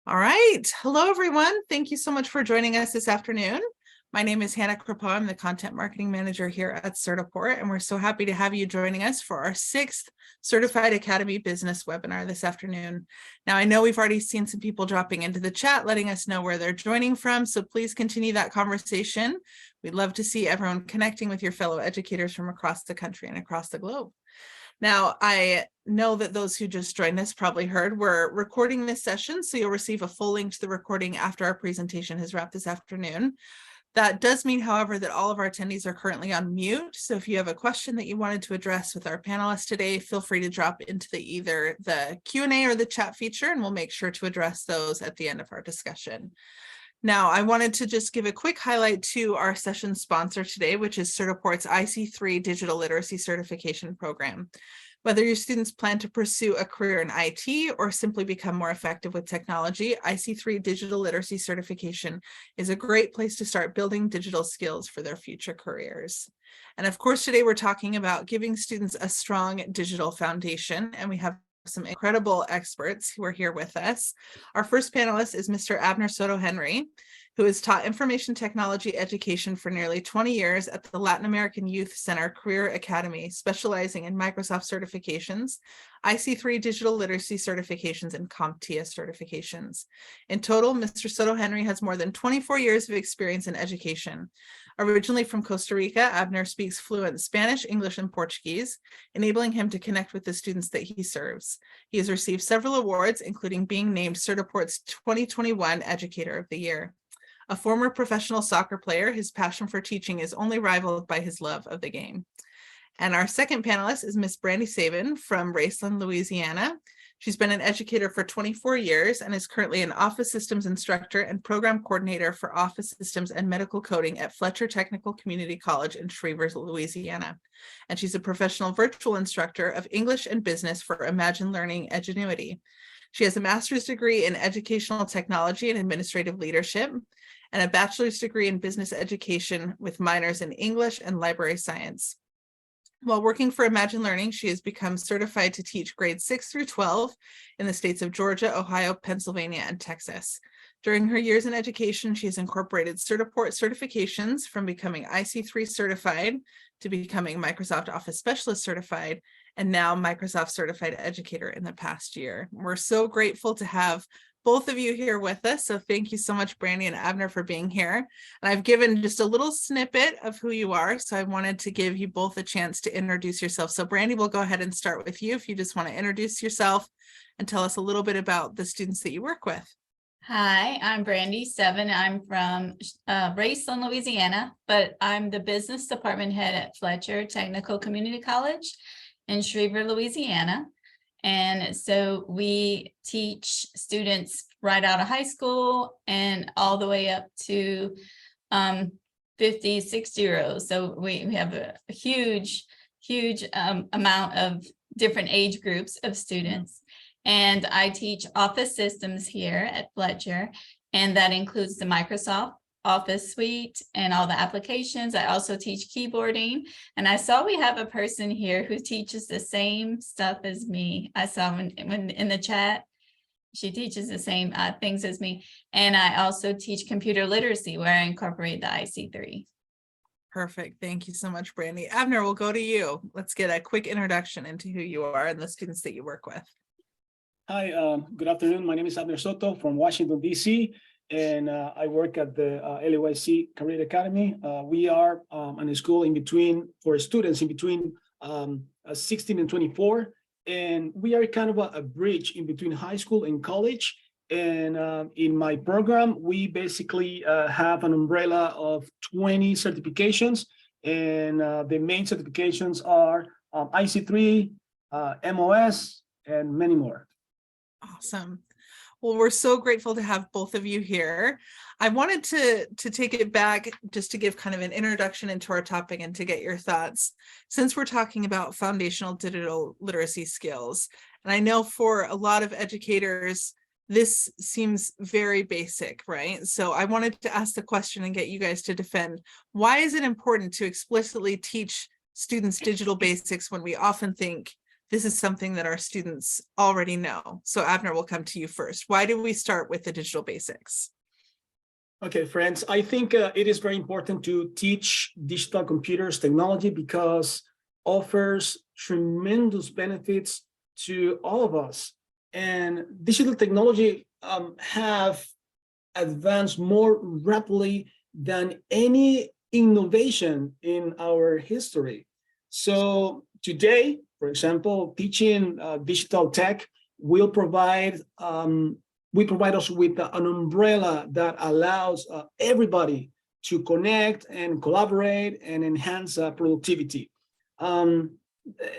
All right. Hello, everyone. Thank you so much for joining us this afternoon. My name is Hannah Crapeau. I'm the Content Marketing Manager here at Certiport, and we're so happy to have you joining us for our 6th Certified Academy Business webinar this afternoon. Now, I know we've already seen some people dropping into the chat, letting us know where they're joining from, so please continue that conversation. We'd love to see everyone connecting with your fellow educators from across the country and across the globe. Now, I know that those who just joined us probably heard we're recording this session, so you'll receive a full link to the recording after our presentation has wrapped this afternoon. That does mean, however, that all of our attendees are currently on mute. So if you have a question that you wanted to address with our panelists today, feel free to drop into either the Q&A or the chat feature, and we'll make sure to address those at the end of our discussion. Now, I wanted to just give a quick highlight to our session sponsor today, which is Certiport's IC3 Digital Literacy Certification Program. Whether your students plan to pursue a career in IT or simply become more effective with technology, IC3 Digital Literacy Certification is a great place to start building digital skills for their future careers. And of course, today we're talking about giving students a strong digital foundation, and we have some incredible experts who are here with us. Our first panelist is Mr. Abner Soto-Henry, who has taught information technology education for nearly 20 years at the Latin American Youth Center Career Academy, specializing in Microsoft certifications, IC3 digital literacy certifications, and CompTIA certifications. In total, Mr. Soto-Henry has more than 24 years of experience in education. Originally from Costa Rica, Abner speaks fluent Spanish, English, and Portuguese, enabling him to connect with the students that he serves. He has received several awards, including being named Certiport's 2021 Educator of the Year. A former professional soccer player, his passion for teaching is only rivaled by his love of the game. And our second panelist is Miss Brandy Sevin from Raceland, Louisiana. She's been an educator for 24 years and is currently an office systems instructor and program coordinator for office systems and medical coding at Fletcher Technical Community College in Shreveport, Louisiana. And she's a professional virtual instructor of English and business for Imagine Learning Edgenuity. She has a master's degree in educational technology and administrative leadership, and a bachelor's degree in business education with minors in English and library science. While working for Imagine Learning, she has become certified to teach grades 6 through 12 in the states of Georgia, Ohio, Pennsylvania, and Texas. During her years in education, she has incorporated Certiport certifications, from becoming IC3 certified to becoming Microsoft Office Specialist certified, and now Microsoft Certified Educator in the past year. We're so grateful to have both of you here with us. So thank you so much, Brandy and Abner, for being here. And I've given just a little snippet of who you are, so I wanted to give you both a chance to introduce yourself. So Brandy, we'll go ahead and start with you if you just want to introduce yourself and tell us a little bit about the students that you work with. Hi, I'm Brandy Sevin. I'm from Raceland, Louisiana, but I'm the business department head at Fletcher Technical Community College in Shreveport, Louisiana. And so we teach students right out of high school and all the way up to 50, 60-year-olds. So we have a huge amount of different age groups of students. And I teach office systems here at Fletcher, and that includes the Microsoft Office suite and all the applications. I also teach keyboarding, and I saw we have a person here who teaches the same stuff as me. I saw when in the chat, she teaches the same things as me. And I also teach computer literacy, where I incorporate the IC3. Perfect. Thank you so much, Brandy. Abner, we'll go to you. Let's get a quick introduction into who you are and the students that you work with. Hi, good afternoon. My name is Abner Soto from Washington, D.C., and I work at the LAYC Career Academy. We are a school in between, for students in between 16 and 24, and we are kind of a bridge in between high school and college. And in my program, we basically have an umbrella of 20 certifications, and the main certifications are IC3, MOS, and many more. Awesome. Well, we're so grateful to have both of you here. I wanted to take it back just to give kind of an introduction into our topic and to get your thoughts, since we're talking about foundational digital literacy skills. And I know for a lot of educators, this seems very basic, right? So I wanted to ask the question and get you guys to defend. Why is it important to explicitly teach students digital basics when we often think this is something that our students already know. So Abner, will come to you first. Why do we start with the digital basics? Okay, friends, I think it is very important to teach digital computers technology because offers tremendous benefits to all of us. And digital technology have advanced more rapidly than any innovation in our history. So today, for example, teaching digital tech will provide us with an umbrella that allows everybody to connect and collaborate and enhance productivity. And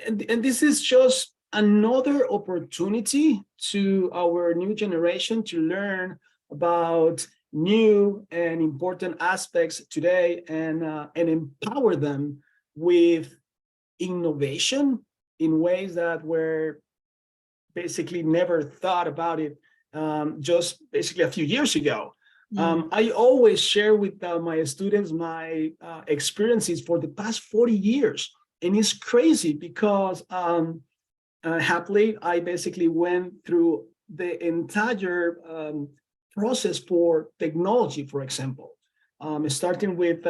this is just another opportunity to our new generation to learn about new and important aspects today and empower them with innovation in ways that were basically never thought about it just basically a few years ago. I always share with my students my experiences for the past 40 years. And it's crazy because happily, I basically went through the entire process for technology, for example, starting with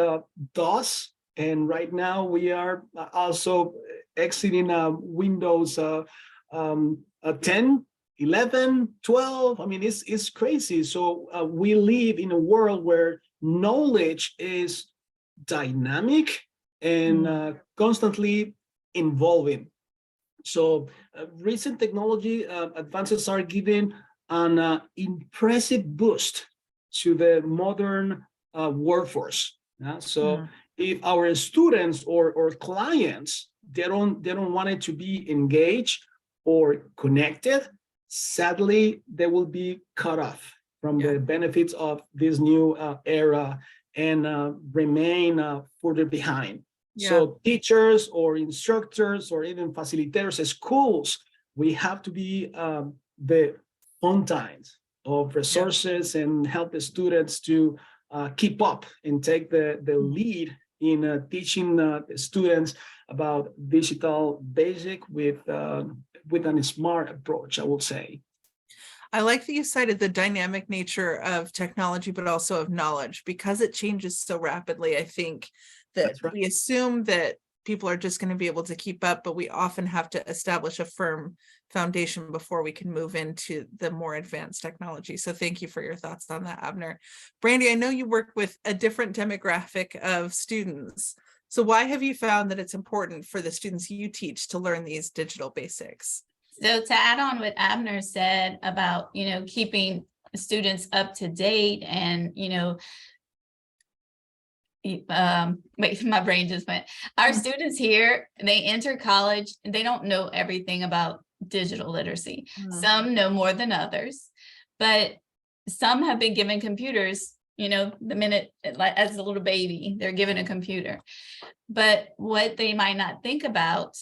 DOS. And right now we are also exiting Windows 10, 11, 12. I mean, it's crazy. So we live in a world where knowledge is dynamic and constantly evolving. So recent technology advances are giving an impressive boost to the modern workforce. So if our students or clients, they don't want it to be engaged or connected, sadly, they will be cut off from the benefits of this new era and remain further behind. So teachers or instructors or even facilitators at schools, we have to be the fountains of resources and help the students to keep up and take the lead in teaching students about digital basic with a smart approach, I would say. I like that you cited the dynamic nature of technology, but also of knowledge, because it changes so rapidly. I think that we assume that people are just going to be able to keep up, but we often have to establish a firm foundation before we can move into the more advanced technology. So thank you for your thoughts on that, Abner. Brandy, I know you work with a different demographic of students. So why have you found that it's important for the students you teach to learn these digital basics? So to add on what Abner said about, keeping students up to date and, wait, my brain just went. Our students here, they enter college, they don't know everything about digital literacy. Some know more than others, but some have been given computers, the minute, like as a little baby, they're given a computer. But what they might not think about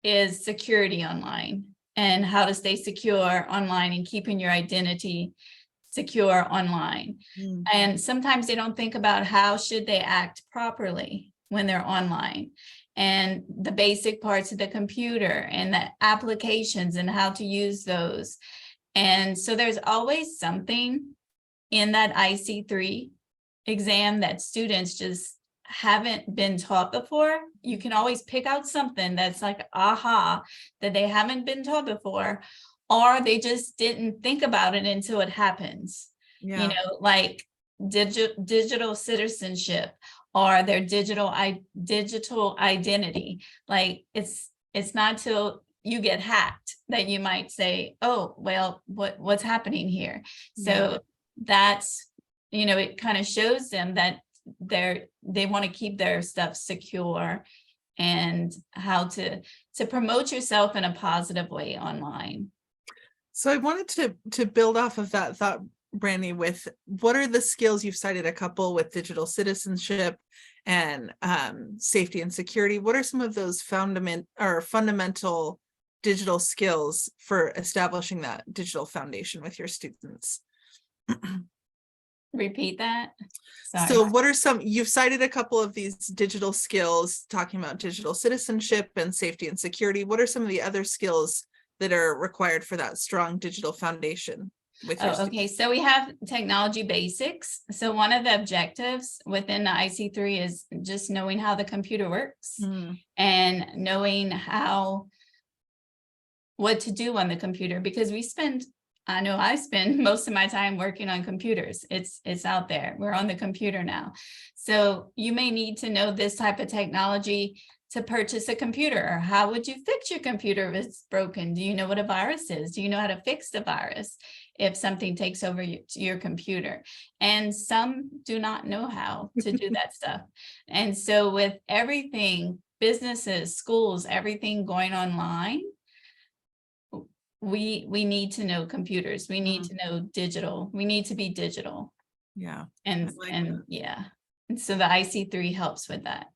is security online and how to stay secure online and keeping your identity secure online. And sometimes they don't think about how should they act properly when they're online, and the basic parts of the computer and the applications and how to use those. And so there's always something in that IC3 exam that students just haven't been taught before. You can always pick out something that's like aha, that they haven't been taught before, or they just didn't think about it until it happens. Like digital citizenship or their digital identity. Like it's not till you get hacked that you might say, oh, well, what's happening here? So that's, it kind of shows them that they want to keep their stuff secure and how to promote yourself in a positive way online. So I wanted to build off of that thought, Brandy, with what are the skills you've cited a couple with digital citizenship and safety and security. What are some of those fundamental digital skills for establishing that digital foundation with your students? Repeat that. Sorry. So what are some, you've cited a couple of these digital skills, talking about digital citizenship and safety and security. What are some of the other skills that are required for that strong digital foundation with your Oh, students? okay. So we have technology basics. So one of the objectives within the IC3 is just knowing how the computer works Mm, and knowing what to do on the computer, because I know I spend most of my time working on computers. It's out there. We're on the computer now. So you may need to know this type of technology to purchase a computer, or how would you fix your computer if it's broken? Do you know what a virus is? Do you know how to fix the virus if something takes over your computer? And some do not know how to do that stuff. And so with everything, businesses, schools, everything going online, we need to know computers. We need to know digital. We need to be digital. yeah. And I like and that. yeah. And so the IC3 helps with that.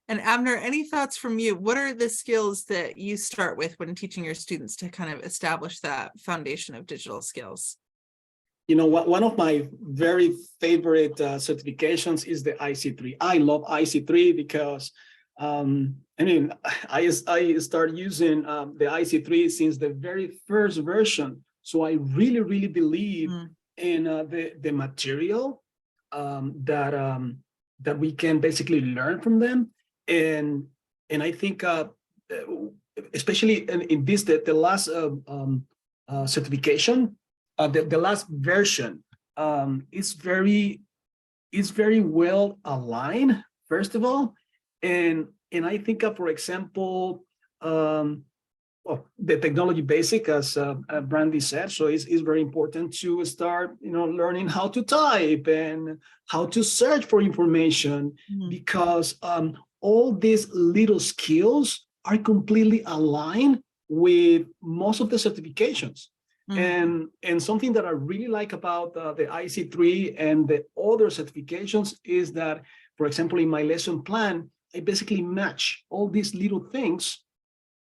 And Abner, any thoughts from you? What are the skills that you start with when teaching your students to kind of establish that foundation of digital skills? You know what? One of my very favorite certifications is the IC3. I love IC3 because I started using the IC3 since the very first version. So I really believe in the material that we can basically learn from them, and I think especially in this the last certification. The last version is very well aligned, first of all, and I think for example, the technology basic, as Brandy said, so it's very important to start learning how to type and how to search for information, because all these little skills are completely aligned with most of the certifications. And something that I really like about the IC3 and the other certifications is that, for example, in my lesson plan, I basically match all these little things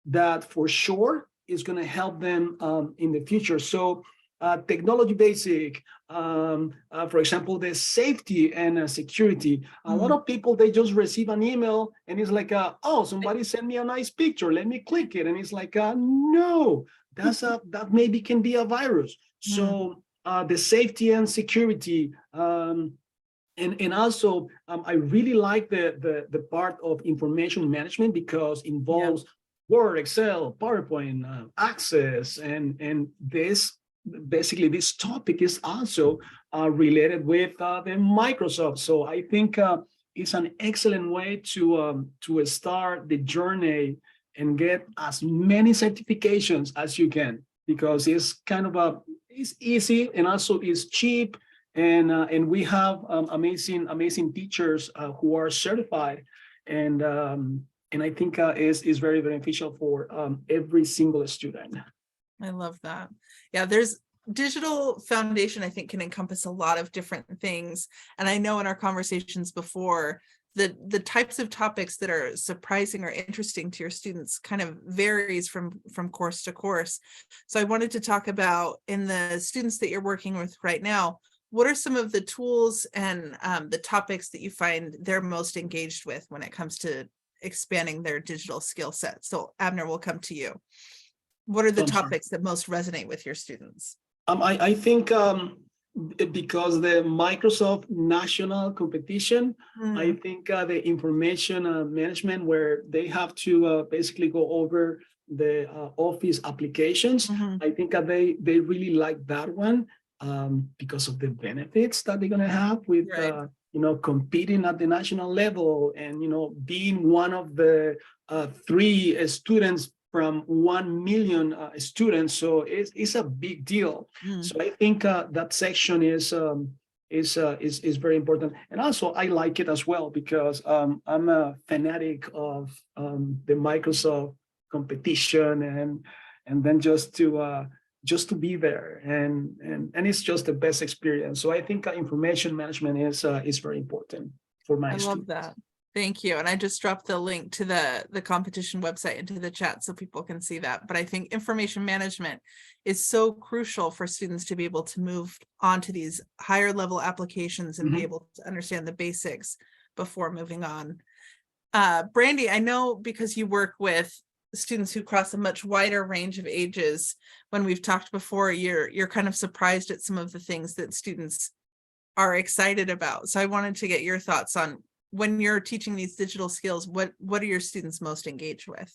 that for sure is going to help them in the future. So technology basic, for example, the safety and security. A lot of people, they just receive an email and it's like, oh, somebody sent me a nice picture. Let me click it. And it's like, no. That maybe can be a virus. So the safety and security, and also I really like the part of information management, because involves Word, Excel, PowerPoint, Access, and this basically this topic is also related with the Microsoft. So I think it's an excellent way to start the journey and get as many certifications as you can, because it's kind of it's easy, and also it's cheap, and we have amazing teachers who are certified, and I think is very beneficial for every single student. I love that. Yeah, there's digital foundation, I think, can encompass a lot of different things. And I know in our conversations before, the types of topics that are surprising or interesting to your students kind of varies from course to course. So I wanted to talk about, in the students that you're working with right now, what are some of the tools and the topics that you find they're most engaged with when it comes to expanding their digital skill set? So Abner, we'll come to you. What are the topics that most resonate with your students? I think because the Microsoft national competition, I think the information management, where they have to basically go over the Office applications, I think they really like that one because of the benefits that they're gonna have with competing at the national level, and being one of the 3 students from 1 million students. So it's a big deal. So I think that section is very important. And also I like it as well, because I'm a fanatic of the Microsoft competition, and then just to be there, and it's just the best experience. So I think information management is very important for my students. I love that. Thank you. And I just dropped the link to the competition website into the chat so people can see that. But I think information management is so crucial for students to be able to move on to these higher level applications and be able to understand the basics before moving on. Brandy, I know because you work with students who cross a much wider range of ages, when we've talked before, you're kind of surprised at some of the things that students are excited about. So I wanted to get your thoughts on, when you're teaching these digital skills, what are your students most engaged with?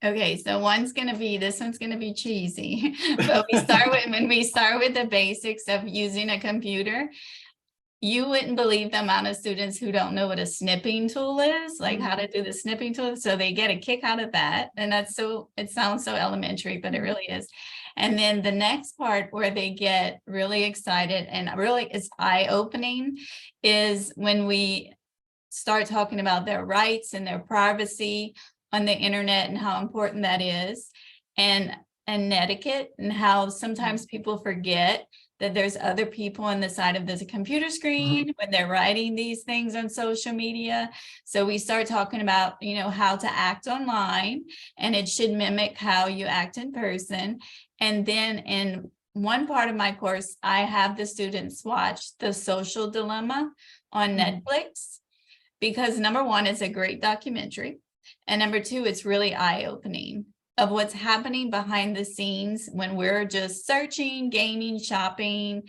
Okay, so this one's gonna be cheesy, but when we start with the basics of using a computer, you wouldn't believe the amount of students who don't know what a snipping tool is, like how to do the snipping tool. So they get a kick out of that. And it sounds so elementary, but it really is. And then the next part where they get really excited and really is eye-opening is when we start talking about their rights and their privacy on the internet and how important that is, and etiquette, and how sometimes people forget that there's other people on the side of the computer screen when they're writing these things on social media. So we start talking about, how to act online, and it should mimic how you act in person. And then in one part of my course, I have the students watch The Social Dilemma on Netflix, because number one, it's a great documentary. And number two, it's really eye-opening of what's happening behind the scenes when we're just searching, gaming, shopping,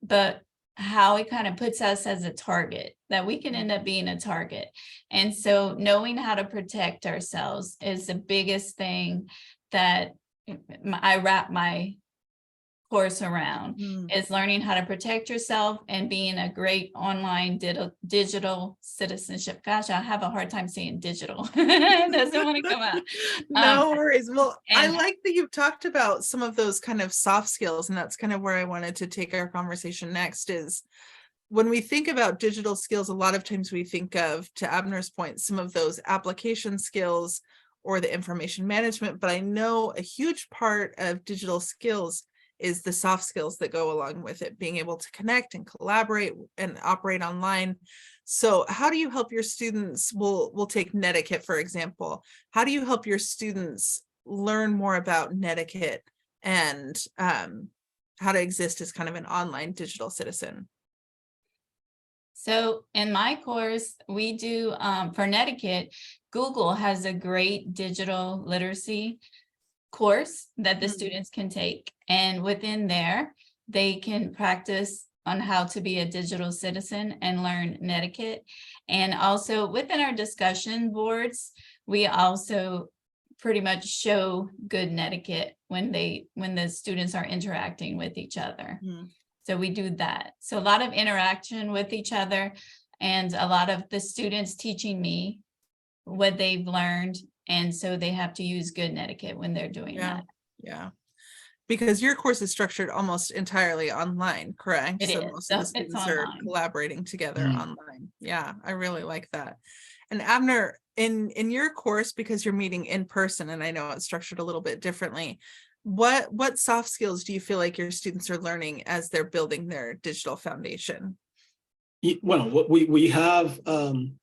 but how it kind of puts us as a target, that we can end up being a target. And so knowing how to protect ourselves is the biggest thing that I wrap my course around, is learning how to protect yourself and being a great online digital citizenship. Gosh, I have a hard time saying digital. It doesn't want to come out. No worries. Well, I like that you've talked about some of those kind of soft skills, and that's kind of where I wanted to take our conversation next. Is when we think about digital skills, a lot of times we think of, to Abner's point, some of those application skills or the information management, but I know a huge part of digital skills is the soft skills that go along with it, being able to connect and collaborate and operate online. So how do you help your students? We'll take netiquette, for example. How do you help your students learn more about netiquette and how to exist as kind of an online digital citizen? So in my course, we do, for netiquette, Google has a great digital literacy course that the students can take. And within there, they can practice on how to be a digital citizen and learn netiquette. And also within our discussion boards, we also pretty much show good netiquette when the students are interacting with each other. So we do that. So a lot of interaction with each other, and a lot of the students teaching me what they've learned. And so they have to use good netiquette when they're doing that. Yeah. Because your course is structured almost entirely online, correct? It so is. most of the students are collaborating together online. Yeah, I really like that. And Abner, in your course, because you're meeting in person, and I know it's structured a little bit differently, what soft skills do you feel like your students are learning as they're building their digital foundation? Well, we have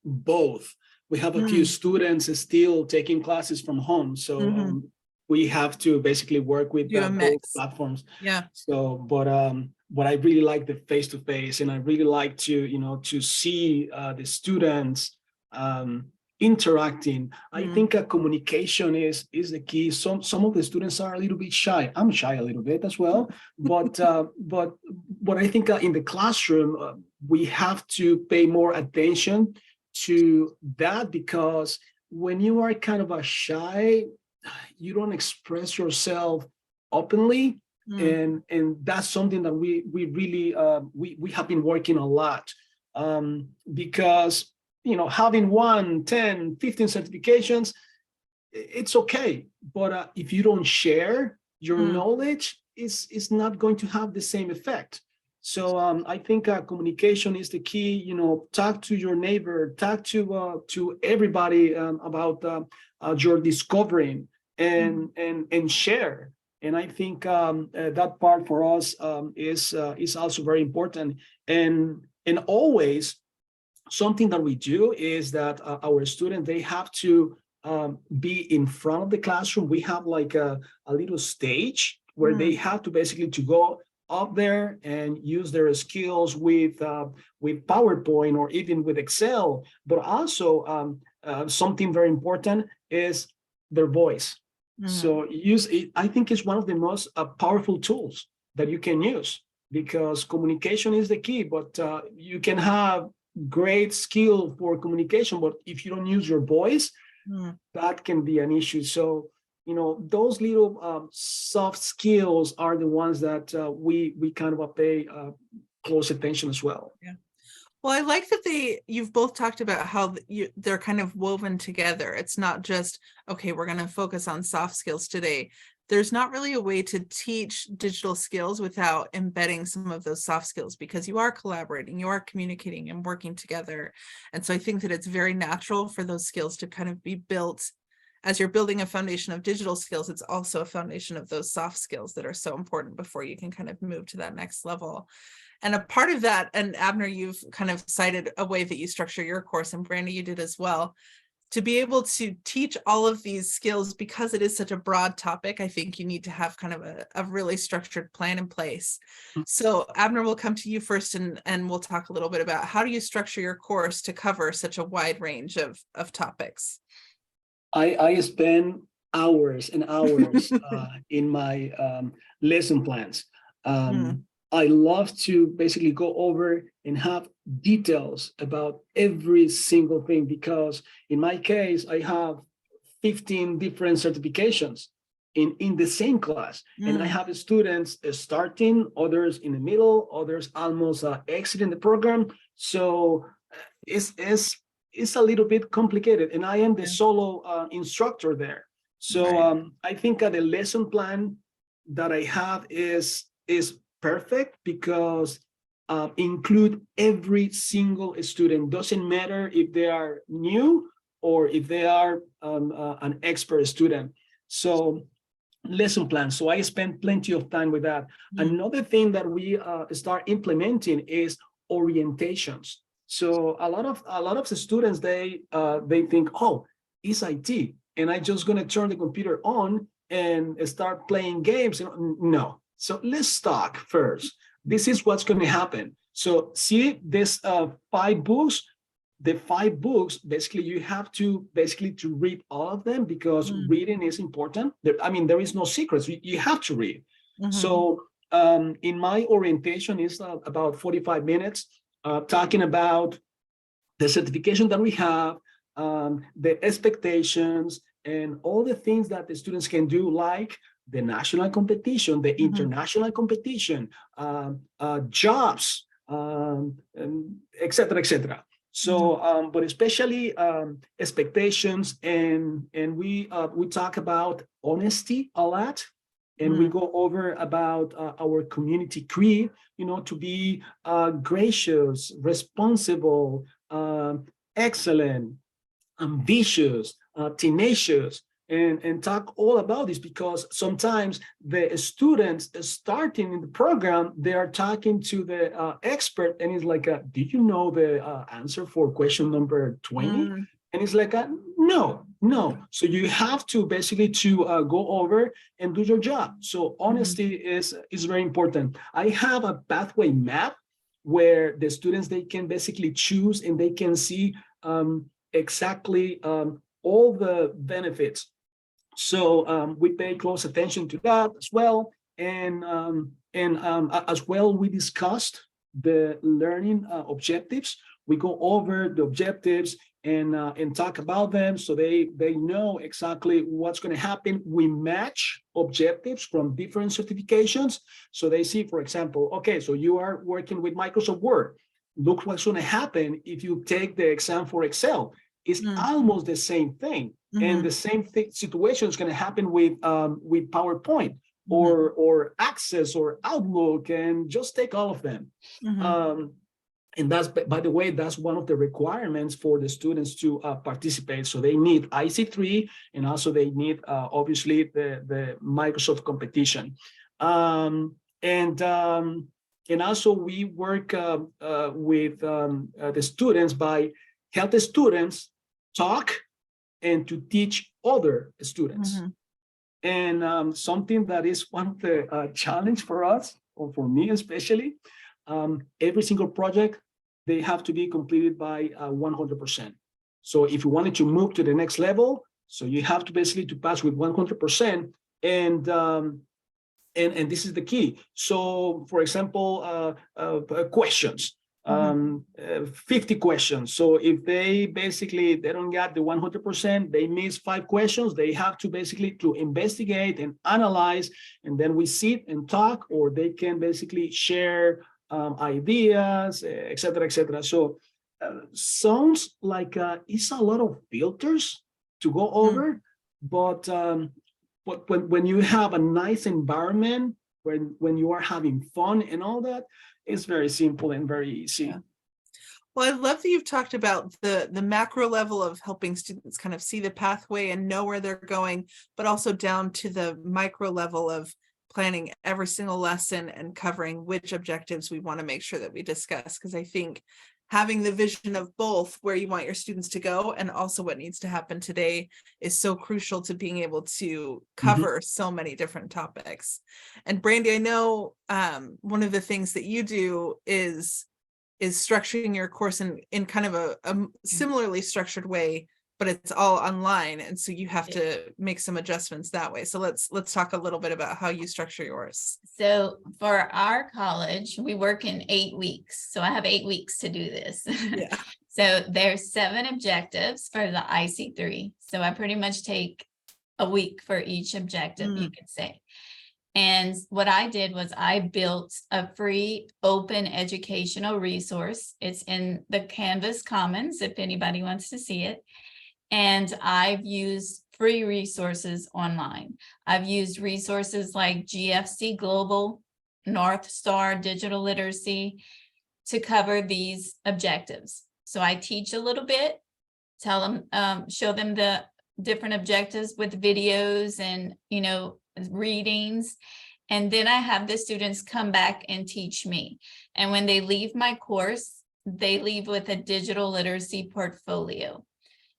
both. We have a few students still taking classes from home, so we have to basically work with both platforms. Yeah. So, but I really like the face-to-face, and I really like to see the students interacting. I think communication is the key. Some of the students are a little bit shy. I'm shy a little bit as well, but I think in the classroom we have to pay more attention to that, because when you are kind of a shy, you don't express yourself openly, and that's something that we really we have been working a lot, because having 1, 10, 15 certifications, it's okay, but if you don't share your knowledge, it's not going to have the same effect. So I think communication is the key. Talk to your neighbor, talk to everybody about your discovering, and share. And I think that part for us is also very important. And always something that we do is that our students, they have to be in front of the classroom. We have like a little stage where they have to basically to go up there and use their skills with PowerPoint or even with Excel. But also something very important is their voice. So use it. I think it's one of the most powerful tools that you can use, because communication is the key. But you can have great skill for communication, but if you don't use your voice, that can be an issue. So, you know, those little soft skills are the ones that we kind of pay close attention as well. Yeah. Well, I like that you've both talked about how they're kind of woven together. It's not just, okay, we're going to focus on soft skills today. There's not really a way to teach digital skills without embedding some of those soft skills, because you are collaborating, you are communicating and working together. And so I think that it's very natural for those skills to kind of be built. As you're building a foundation of digital skills, it's also a foundation of those soft skills that are so important before you can kind of move to that next level. And a part of that, and Abner, you've kind of cited a way that you structure your course, and Brandy, you did as well, to be able to teach all of these skills, because it is such a broad topic. I think you need to have kind of a really structured plan in place. So Abner, we'll come to you first, and we'll talk a little bit about how do you structure your course to cover such a wide range of topics? I spend hours and hours in my lesson plans. I love to basically go over and have details about every single thing, because in my case, I have 15 different certifications in the same class. And I have students starting, others in the middle, others almost exiting the program. So it's a little bit complicated, and I am the solo instructor there. So I think the lesson plan that I have is perfect, because include every single student. Doesn't matter if they are new or if they are an expert student. So lesson plan. So I spend plenty of time with that. Another thing that we start implementing is orientations. So a lot of the students, they think, oh, it's IT, and I just gonna turn the computer on and start playing games. No. So let's talk first. This is what's going to happen. So see this 5 books. The 5 books, basically, you have to read all of them, because reading is important. There is no secrets. You have to read. So in my orientation is about 45 minutes, talking about the certification that we have, the expectations, and all the things that the students can do, like the national competition, the international competition, jobs, et cetera, et cetera. So, but especially expectations, and we talk about honesty a lot, and we go over about our community creed, to be gracious, responsible, excellent, ambitious, tenacious, and talk all about this, because sometimes the students starting in the program, they are talking to the expert, and it's like, did you know the answer for question number 20? And it's like, no. So you have to basically to go over and do your job. So honesty is very important. I have a pathway map where the students, they can basically choose, and they can see exactly all the benefits. So we pay close attention to that as well, and as well, we discussed the learning objectives. We go over the objectives and talk about them, so they know exactly what's going to happen. We match objectives from different certifications, so they see, for example, okay, so you are working with Microsoft Word. Look what's going to happen if you take the exam for Excel. It's almost the same thing. And the same situation is going to happen with PowerPoint or Access or Outlook, and just take all of them. And that's, by the way, that's one of the requirements for the students to participate. So they need IC3, and also they need, obviously, the Microsoft competition. And also we work with the students by help the students talk and to teach other students. Mhm. And something that is one of the challenge for us, or for me especially, every single project, they have to be completed by 100%. So if you wanted to move to the next level, so you have to basically to pass with 100%. And this is the key. So for example, questions, 50 questions. So if they don't get the 100%, they miss 5 questions, they have to basically to investigate and analyze, and then we sit and talk, or they can basically share ideas, etc., etc. So sounds like it's a lot of filters to go over, but when you have a nice environment, when you are having fun and all that, it's very simple and very easy. Yeah. Well, I love that you've talked about the macro level of helping students kind of see the pathway and know where they're going, but also down to the micro level of planning every single lesson and covering which objectives we want to make sure that we discuss. Because I think having the vision of both where you want your students to go and also what needs to happen today is so crucial to being able to cover so many different topics. And Brandy, I know one of the things that you do is structuring your course in kind of a similarly structured way, but it's all online. And so you have to make some adjustments that way. So let's talk a little bit about how you structure yours. So for our college, we work in 8 weeks. So I have 8 weeks to do this. Yeah. So there's 7 objectives for the IC3. So I pretty much take a week for each objective, you could say. And what I did was I built a free open educational resource. It's in the Canvas Commons, if anybody wants to see it. And I've used free resources online. I've used resources like GFC Global, North Star Digital Literacy to cover these objectives. So I teach a little bit, tell them, show them the different objectives with videos and, readings. And then I have the students come back and teach me. And when they leave my course, they leave with a digital literacy portfolio.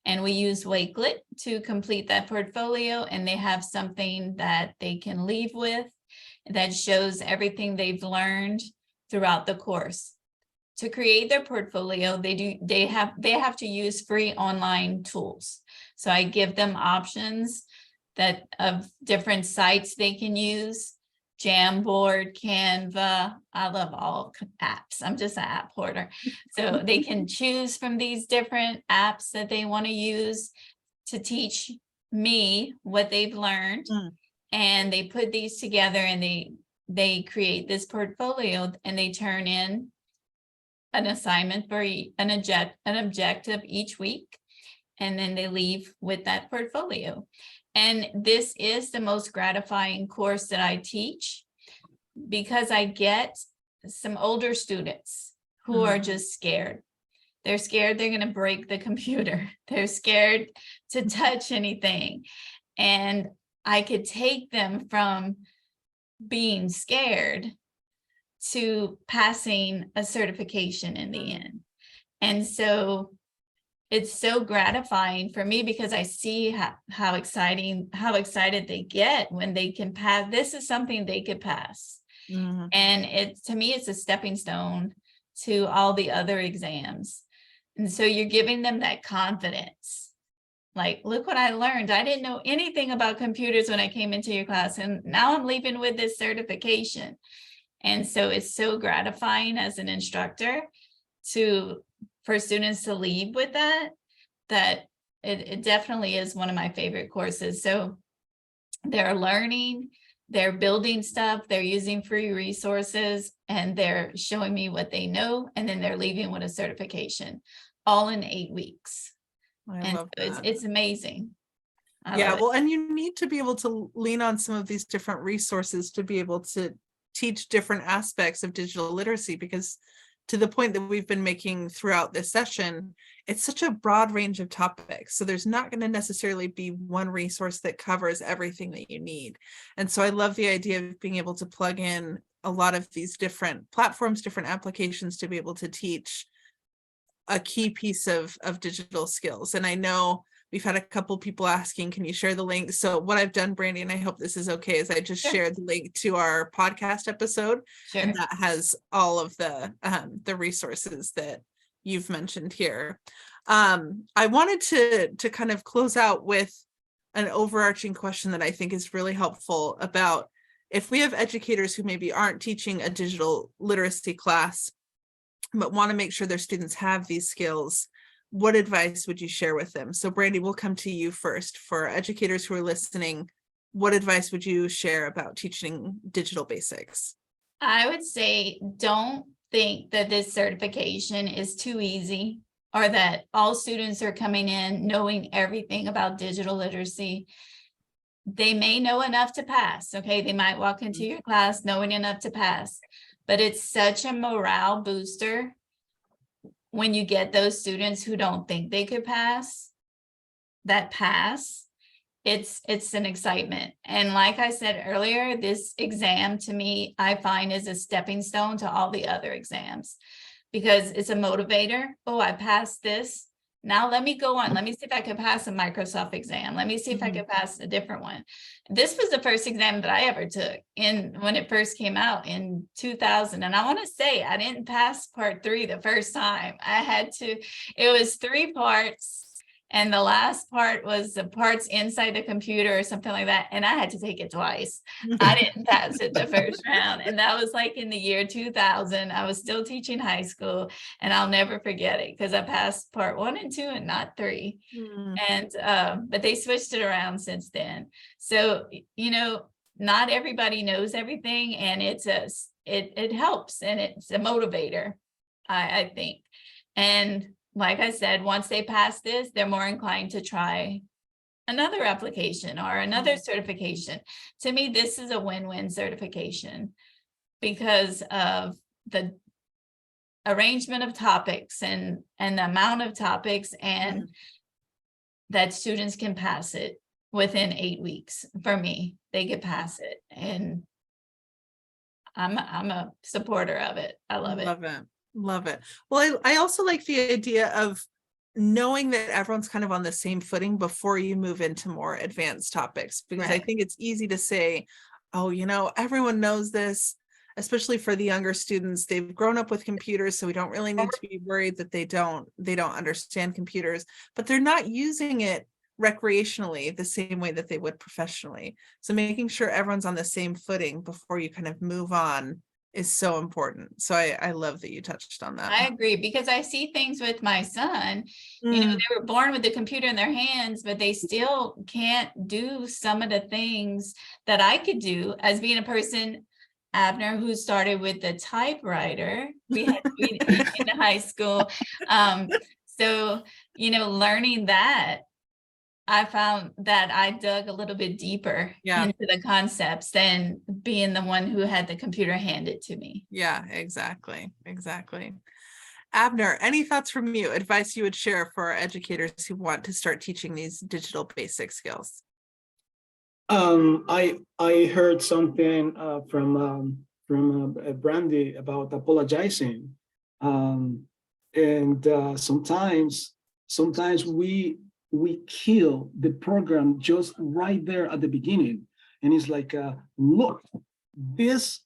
And we use Wakelet to complete that portfolio, and they have something that they can leave with that shows everything they've learned throughout the course. To create their portfolio, they have to use free online tools. So I give them options of different sites they can use. Jamboard, Canva. I love all apps. I'm just an app hoarder. So they can choose from these different apps that they want to use to teach me what they've learned. And they put these together and they create this portfolio, and they turn in an assignment for an objective each week. And then they leave with that portfolio. And this is the most gratifying course that I teach, because I get some older students who are just scared. They're scared they're going to break the computer. They're scared to touch anything. And I could take them from being scared to passing a certification in the end. And so it's so gratifying for me, because I see how excited they get when they can pass. This is something they could pass. And to me, it's a stepping stone to all the other exams. And so you're giving them that confidence. Like, look what I learned. I didn't know anything about computers when I came into your class, and now I'm leaving with this certification. And so it's so gratifying as an instructor for students to leave with that it definitely is one of my favorite courses. So they're learning, they're building stuff, they're using free resources, and they're showing me what they know, and then they're leaving with a certification, all in 8 weeks. I love that. It's amazing. Yeah, well, and you need to be able to lean on some of these different resources to be able to teach different aspects of digital literacy, because to the point that we've been making throughout this session, it's such a broad range of topics. So there's not going to necessarily be one resource that covers everything that you need. And so I love the idea of being able to plug in a lot of these different platforms, different applications to be able to teach a key piece of digital skills. And I know we've had a couple people asking, can you share the link? So what I've done, Brandy, and I hope this is okay, is I just Sure. shared the link to our podcast episode, Sure. and that has all of the resources that you've mentioned here. I wanted to kind of close out with an overarching question that I think is really helpful about if we have educators who maybe aren't teaching a digital literacy class, but want to make sure their students have these skills. What advice would you share with them? So Brandy, we'll come to you first. For educators who are listening, what advice would you share about teaching digital basics? I would say, don't think that this certification is too easy, or that all students are coming in knowing everything about digital literacy. They may know enough to pass, okay? They might walk into your class knowing enough to pass, but it's such a morale booster when you get those students who don't think they could pass, that pass. It's an excitement. And like I said earlier, this exam to me, I find, is a stepping stone to all the other exams, because it's a motivator. Oh, I passed this. Now let me go on. Let me see if I can pass a Microsoft exam. Let me see if I can pass a different one. This was the first exam that I ever took when it first came out in 2000. And I want to say I didn't pass part 3 the first time. It was 3 parts. And the last part was the parts inside the computer or something like that. And I had to take it twice. I didn't pass it the first round. And that was like in the year 2000. I was still teaching high school, and I'll never forget it because I passed part 1 and 2 and not 3. And, but they switched it around since then. So, not everybody knows everything, and it helps, and it's a motivator, I think. And like I said, once they pass this, they're more inclined to try another application or another certification. To me, this is a win-win certification because of the arrangement of topics and the amount of topics, and that students can pass it within 8 weeks. For me, they could pass it, and I'm a supporter of it. I love it. Love it. Well, I also like the idea of knowing that everyone's kind of on the same footing before you move into more advanced topics, because I think it's easy to say, oh, everyone knows this, especially for the younger students. They've grown up with computers, so we don't really need to be worried that they don't understand computers, but they're not using it recreationally the same way that they would professionally. So making sure everyone's on the same footing before you kind of move on is so important. So I love that you touched on that. I agree, because I see things with my son, they were born with the computer in their hands, but they still can't do some of the things that I could do as being a person, Abner, who started with the typewriter. We had in high school. So, learning that, I found that I dug a little bit deeper into the concepts than being the one who had the computer handed to me. Yeah, exactly. Abner, any thoughts from you, advice you would share for our educators who want to start teaching these digital basic skills? I heard something from Brandy about apologizing, and sometimes we kill the program just right there at the beginning. And it's like, look, this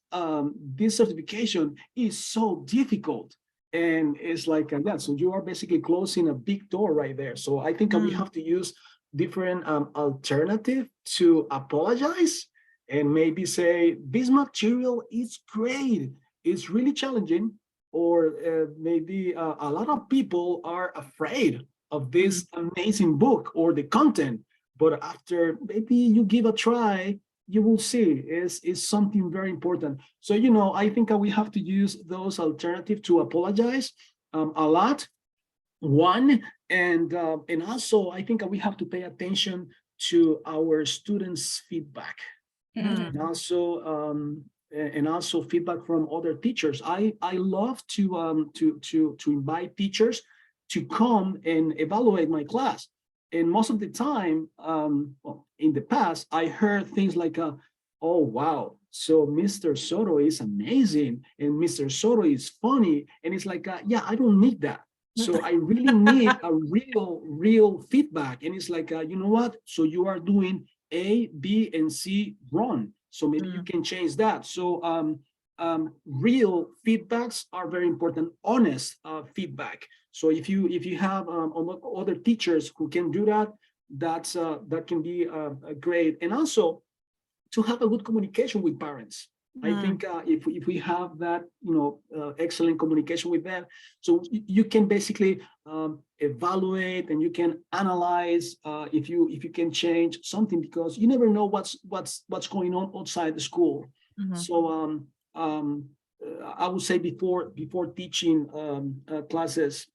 certification is so difficult. And it's like, so you are basically closing a big door right there. So I think we have to use different alternative to apologize and maybe say, this material is great. It's really challenging. Or maybe a lot of people are afraid of this amazing book or the content, but after maybe you give a try, you will see is something very important. So I think we have to use those alternatives to apologize a lot. One, and also I think we have to pay attention to our students' feedback, and also feedback from other teachers. I love to invite teachers to come and evaluate my class. And most of the time, in the past, I heard things like, oh, wow, So Mr. Soto is amazing, and Mr. Soto is funny. And it's like, yeah, I don't need that. So I really need a real feedback. And it's like, you know what? So you are doing A, B, and C wrong. So maybe you can change that. So real feedbacks are very important, honest feedback. So if you have other teachers who can do that, that can be great. And also to have a good communication with parents. I think if we have that, excellent communication with them, so you can basically evaluate and you can analyze if you can change something, because you never know what's going on outside the school. So I would say before teaching classes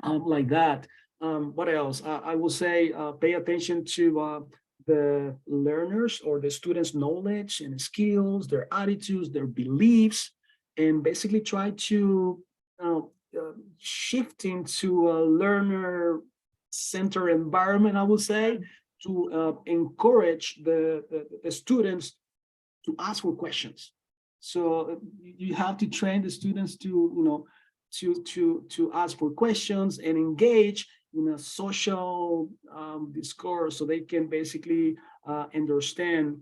like that, what else? I will say pay attention to the learners or the students' knowledge and skills, their attitudes, their beliefs, and basically try to shift into a learner-centered environment, I would say, to encourage the students to ask for questions. So you have to train the students to, to ask for questions and engage in a social discourse, so they can basically understand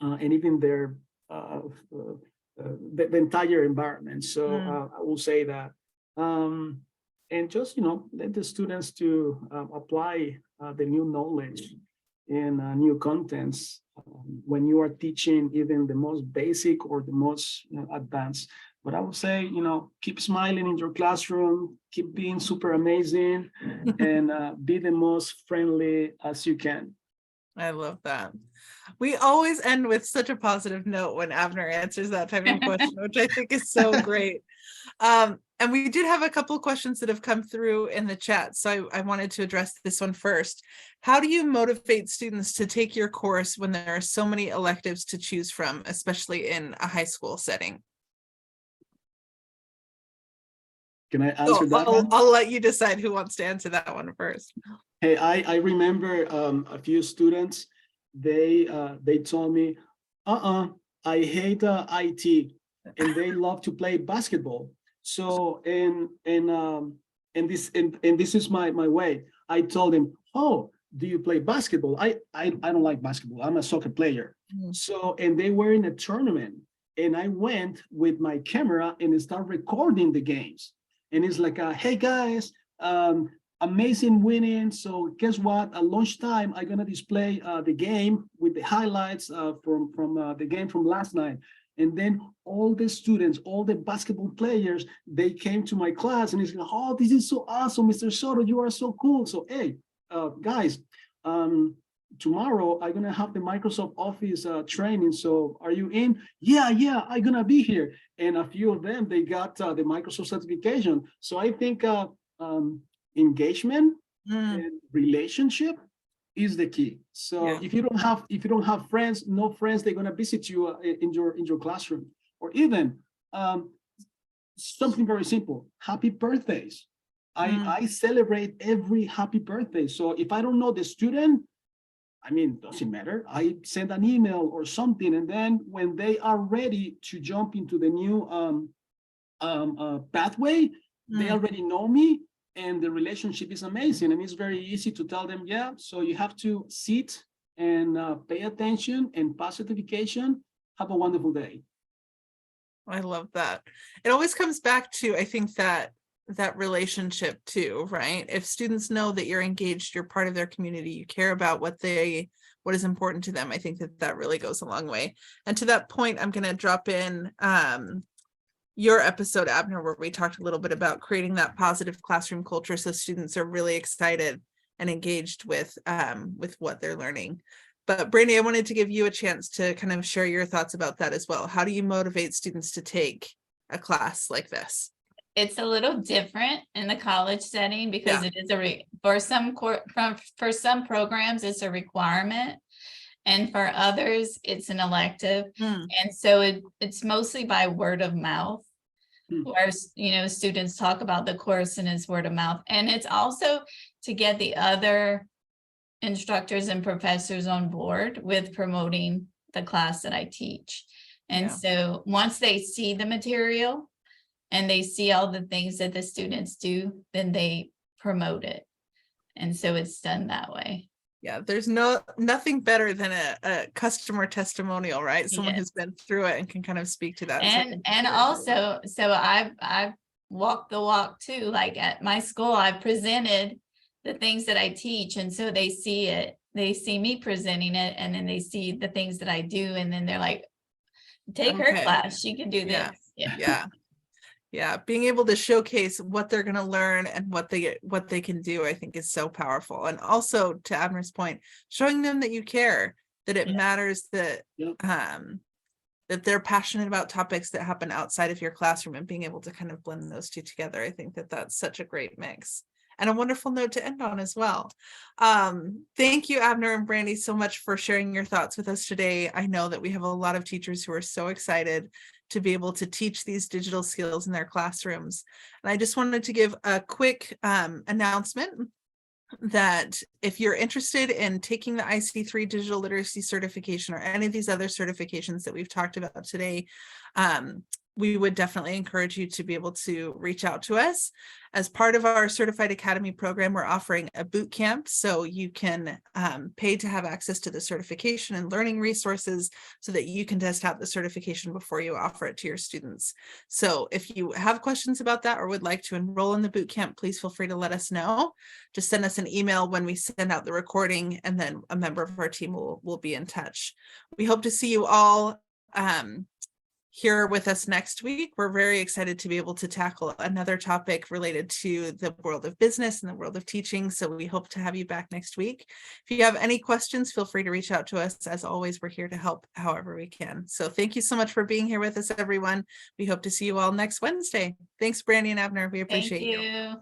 and even their the entire environment. So I will say that, and just let the students to apply the new knowledge and new contents when you are teaching even the most basic or the most advanced. But I would say, keep smiling in your classroom, keep being super amazing, and be the most friendly as you can. I love that. We always end with such a positive note when Abner answers that type of question, which I think is so great. And we did have a couple of questions that have come through in the chat, so I wanted to address this one first. How do you motivate students to take your course when there are so many electives to choose from, especially in a high school setting? Can I answer that one? I'll let you decide who wants to answer that one first. Hey, I remember a few students, they told me, I hate IT, and they love to play basketball. So and this is my way. I told them, oh, do you play basketball? I don't like basketball. I'm a soccer player. So, and they were in a tournament, and I went with my camera and started recording the games. And it's like, hey guys, amazing winning. So guess what? At lunchtime, I'm gonna display the game with the highlights from the game from last night. And then all the students, all the basketball players, they came to my class and it's like, oh, this is so awesome, Mr. Soto, you are so cool. So hey, guys, tomorrow I'm gonna have the Microsoft Office training. So are you in? Yeah, I'm gonna be here. And a few of them, they got the Microsoft certification. So I think engagement and relationship is the key. So if you don't have friends, no friends, they're gonna visit you in your classroom. Or even something very simple, happy birthdays. I celebrate every happy birthday. So if I don't know the student, I mean, doesn't matter. I send an email or something, and then when they are ready to jump into the new pathway, they already know me, and the relationship is amazing. And it's very easy to tell them, yeah, so you have to sit and pay attention and pass certification. Have a wonderful day. I love that. It always comes back to, I think, that relationship too, right? If students know that you're engaged, you're part of their community, you care about what is important to them, I think that really goes a long way. And to that point, I'm going to drop in your episode, Abner, where we talked a little bit about creating that positive classroom culture so students are really excited and engaged with what they're learning. But Brandy, I wanted to give you a chance to kind of share your thoughts about that as well. How do you motivate students to take a class like this? It's a little different in the college setting because it is for some programs it's a requirement, and for others it's an elective. And so it's mostly by word of mouth, where students talk about the course and it's word of mouth. And it's also to get the other instructors and professors on board with promoting the class that I teach. And Yeah. so once they see the material and they see all the things that the students do, then they promote it. And so it's done that way. Yeah, there's nothing better than a customer testimonial, right? Someone Yes. who's been through it and can kind of speak to that. So I And think and that's also, so I've walked the walk too. Like at my school, I've presented the things that I teach, and so they see it. They see me presenting it, and then they see the things that I do, and then they're like, "Take her Okay. class. She can do Yeah. this." Yeah. Yeah. Yeah, being able to showcase what they're going to learn and what they can do, I think is so powerful. And also, to Abner's point, showing them that you care, that it Yeah. matters, that Yep. that they're passionate about topics that happen outside of your classroom, and being able to kind of blend those two together. I think that that's such a great mix and a wonderful note to end on as well. Thank you, Abner and Brandy, so much for sharing your thoughts with us today. I know that we have a lot of teachers who are so excited to be able to teach these digital skills in their classrooms. And I just wanted to give a quick announcement that if you're interested in taking the IC3 digital literacy certification or any of these other certifications that we've talked about today, we would definitely encourage you to be able to reach out to us. As part of our Certified Academy program, we're offering a boot camp, so you can pay to have access to the certification and learning resources so that you can test out the certification before you offer it to your students. So if you have questions about that or would like to enroll in the boot camp, please feel free to let us know. Just send us an email when we send out the recording, and then a member of our team will be in touch. We hope to see you all here with us next week. We're very excited to be able to tackle another topic related to the world of business and the world of teaching. So we hope to have you back next week. If you have any questions, feel free to reach out to us. As always, we're here to help however we can. So thank you so much for being here with us, everyone. We hope to see you all next Wednesday. Thanks, Brandy and Abner. We Thank appreciate you. you.